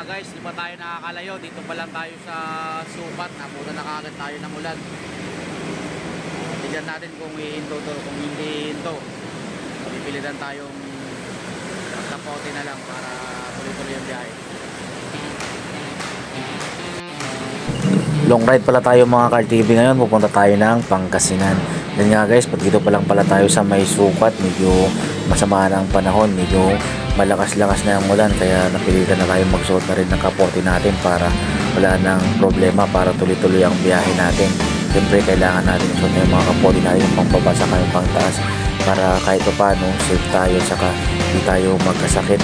guys, di pa tayo nakakalayo. Dito pa lang tayo sa sukat. Napunta na kaagad tayo ng ulan. Tignan natin kung hihinto to, kung hindi hihinto. Pipilitan tayong tapote na lang para tuloy-tuloy yung biyahe. Long ride pala tayo mga Car TV ngayon. Pupunta tayo ng Pangasinan. Yan nga guys, pag dito pa lang pala tayo sa may sukat, medyo masama na ang panahon, medyo malakas-lakas na ang ulan, kaya napilitan na tayo magsuot na rin ng kapote natin para wala nang problema, para tuloy-tuloy ang biyahe natin. Siyempre kailangan natin isuot na yung mga kapote natin, yung pangbaba sa yung pangtaas, para kahit pa paano safe tayo, saka hindi tayo magkasakit.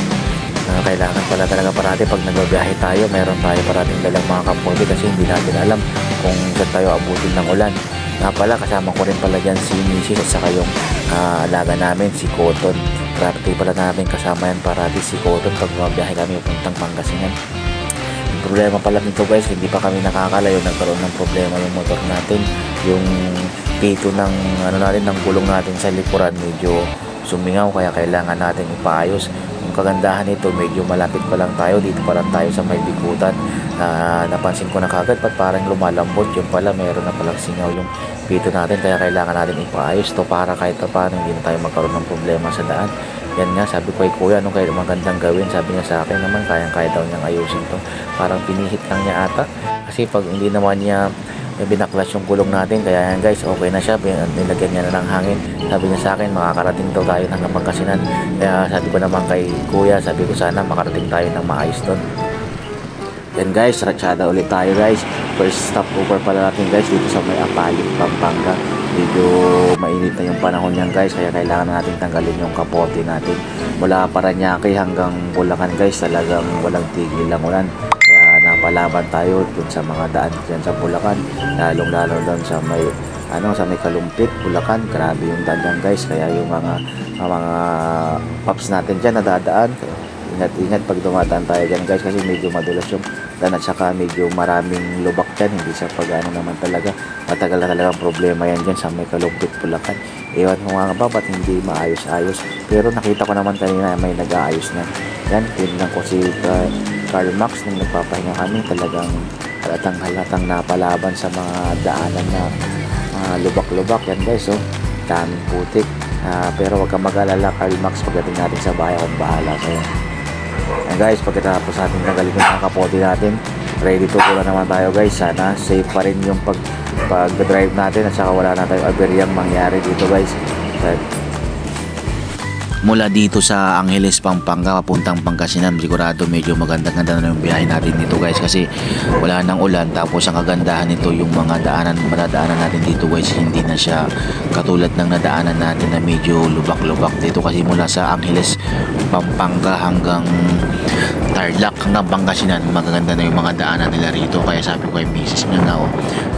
Kailangan pala talaga parati pag nagbabiyahe tayo, meron tayo parating dalang mga kapote kasi hindi natin alam kung saan tayo abutin ng ulan. Pala, kasama ko rin pala dyan si Mrs. at saka yung alaga namin, si Cotton. Parati pala namin kasama yan parati si Cotton pag mabiyahe kami puntang Pangasinan. Yung problema pala nito guys, hindi pa kami nakakalayo, nagkaroon ng problema yung motor natin. Yung pito ng ng gulong natin sa likuran medyo sumingaw, kaya kailangan natin ipaayos. Yung kagandahan nito, medyo malapit pa lang tayo, dito pa lang tayo sa may bikutan. Napansin ko na kagad ba't parang lumalambot, yung pala meron na palang singaw yung pito natin, kaya kailangan natin ipaayos to para kahit paano hindi na tayo magkaroon ng problema sa daan. Yan nga, sabi ko kay kuya, anong kaya magandang gawin? Sabi niya sa akin naman, kayang-kaya daw niyang ayusin to. Parang pinihit lang niya ata, kasi pag hindi naman niya binaklas yung gulong natin, kaya yan guys, okay na siya, nilagyan niya na ng hangin. Sabi niya sa akin, makakarating daw tayo ng Pangasinan. Kaya sabi ko naman kay kuya, sabi ko sana makarating tayo ng maayos doon. Yan guys, ratsyada ulit tayo guys. First stopover pala natin guys dito sa may Apalit, Pampanga. Medyo mainit na yung panahon yan guys, kaya kailangan natin tanggalin yung kapote natin. Mula Paranaque hanggang Bulacan guys, talagang walang tigil lang ulan. Napalaban tayo dun sa mga daan dyan sa Bulacan, lalong-lalo dun sa may Kalumpit, Bulacan. Grabe yung daan guys, kaya yung mga paps natin dyan nadadaan, ingat-ingat pag dumadaan tayo dyan guys, kasi medyo madulas yung daan at saka medyo maraming lubak dyan, hindi sa pag-ano naman talaga, matagal na talagang problema yan dyan sa may Kalumpit, Bulacan. Ewan ko nga ba ba't hindi maayos-ayos, pero nakita ko naman kanina may nag-aayos na yan. Tingnan ko si Carl Max nung nagpapahinga kami, talagang halatang napalaban sa mga daanan na lubak-lubak yan guys. So daming putik, pero wag kang mag-alala Carl Max, pagdating natin sa bahay akong bahala sa'yo. And guys, pagkatapos natin tanggalin yung kapote natin, ready to go na naman tayo guys. Sana safe pa rin yung pag-drive natin at saka wala na tayong aberyang mangyari dito guys. Mula dito sa Angeles, Pampanga papuntang Pangasinan, sigurado medyo maganda-ganda na yung biyahe natin dito guys, kasi wala nang ulan. Tapos ang kagandahan nito, yung mga madadaanan natin dito guys, hindi na siya katulad ng nadaanan natin na medyo lubak-lubak dito, kasi mula sa Angeles, Pampanga hanggang Tarlac hanggang Pangasinan, magaganda na yung mga daanan nila rito. Kaya sabi ko kay misis niya na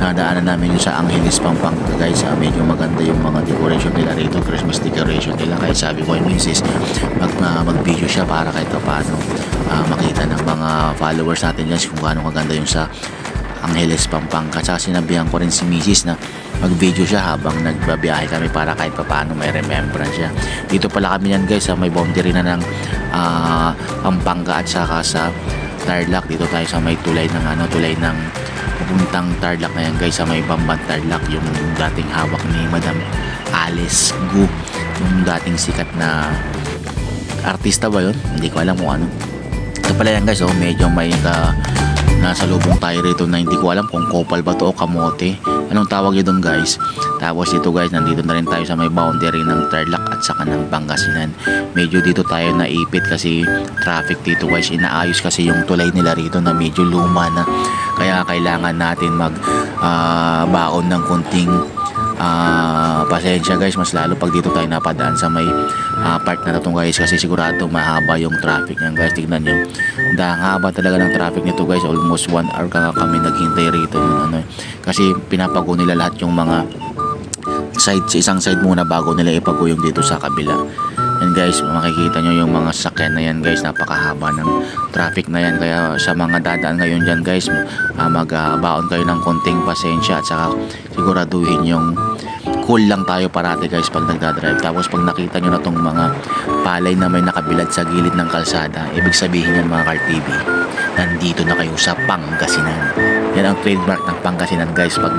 nadaanan namin yung sa Angeles, Pampanga guys, medyo maganda yung mga decoration nila rito, Christmas decoration nila. Kaya sabi ko kay misis, mag-video siya para kahit paano makita ng mga followers natin guys kung gaano kaganda yung sa Angeles, Pampanga. Tsaka sinabihan ko rin si misis na mag-video siya habang nagbabiyahe kami para kahit paano may remembrance siya. Dito pala kami yan guys sa may boundary na ng Pampanga at saka sa Tarlac. Dito tayo sa may tulay ng pupuntang Tarlac na yan guys, sa may Bamban Tarlac, yung dating hawak ni Madam Alice Gu, yung dating sikat na artista ba yun? Hindi ko alam kung ano. Ito pala yan guys, medyo may nasa lubong tayo rito na hindi ko alam kung kopal ba to o kamote, anong tawag yun doon guys. Tapos dito guys, nandito na rin tayo sa may boundary ng Tarlac at saka ng Pangasinan. Medyo dito tayo naipit kasi traffic dito guys, inaayos kasi yung tulay nila rito na medyo luma na, kaya kailangan natin baon ng kunting pasensya guys, mas lalo pag dito tayo napadaan sa may part na ito guys, kasi sigurado mahaba yung traffic niyan guys. Tignan nyo, haba talaga ng traffic nito guys, almost 1 hour kami naghintay rito kasi pinapago nila lahat yung mga side, sa isang side muna bago nila ipago yung dito sa kabila. And guys, makikita nyo yung mga sakyan na yan guys, napakahaba ng traffic na yan. Kaya sa mga dadaan ngayon dyan guys, magbaon kayo ng konting pasensya at saka siguraduhin yung cool lang tayo parati guys pag nagdadrive. Tapos pag nakita nyo na tong mga palay na may nakabilad sa gilid ng kalsada, ibig sabihin yan mga Car TV, nandito na kayo sa Pangasinan. Yan ang trademark ng Pangasinan guys. Pag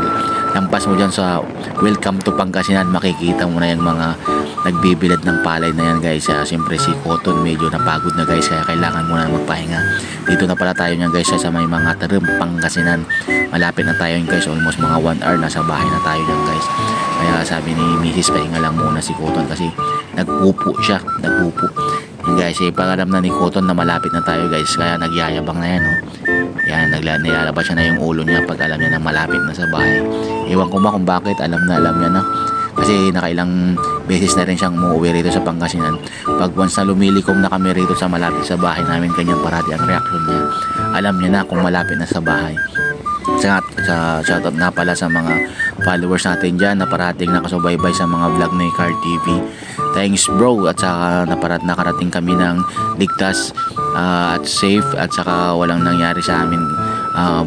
lampas mo dyan sa Welcome to Pangasinan, makikita mo na yung mga nagbibilad ng palay na yan guys. Siyempre si Cotton medyo napagod na guys, kaya kailangan mo na magpahinga. Dito na pala tayo nyan guys sa may mga Tarim, Pangasinan. Malapit na tayo guys, almost mga 1 hour nasa bahay na tayo nyan guys. Kaya sabi ni Mrs. pahinga lang muna si Cotton kasi nagpupo siya, nagpupo. Yung guys, pangalam na ni Cotton na malapit na tayo guys, kaya nagyayabang na yan oh. Yan, nilalabas siya na yung ulo niya pag alam niya na malapit na sa bahay. Ewan ko ba kung bakit, alam niya na. Kasi nakailang beses na rin siyang umuwi rito sa Pangasinan. Pag once na lumilikom na kami rito sa malapit sa bahay namin, ganyan parati ang reaction niya. Alam niya na kung malapit na sa bahay. Sa shoutout na pala sa mga followers natin dyan na parating nakasubaybay sa mga vlog ni Car TV. Thanks bro, at saka nakarating kami ng ligtas at safe, at saka walang nangyari sa amin.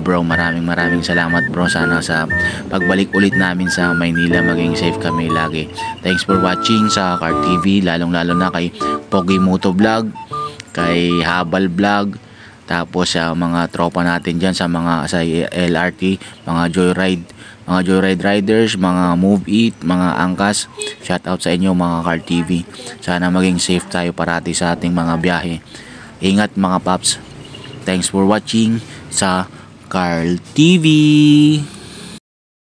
Bro, maraming salamat bro. Sana sa pagbalik ulit namin sa Maynila maging safe kami lagi. Thanks for watching sa Car TV, lalong lalo na kay Pogi Moto Vlog, kay Habal Vlog, tapos sa mga tropa natin dyan sa LRT, mga joyride riders, mga Move It, mga angkas. Shout out sa inyo mga Car TV. Sana maging safe tayo parati sa ating mga biyahe. Ingat mga paps. Thanks for watching sa Car TV.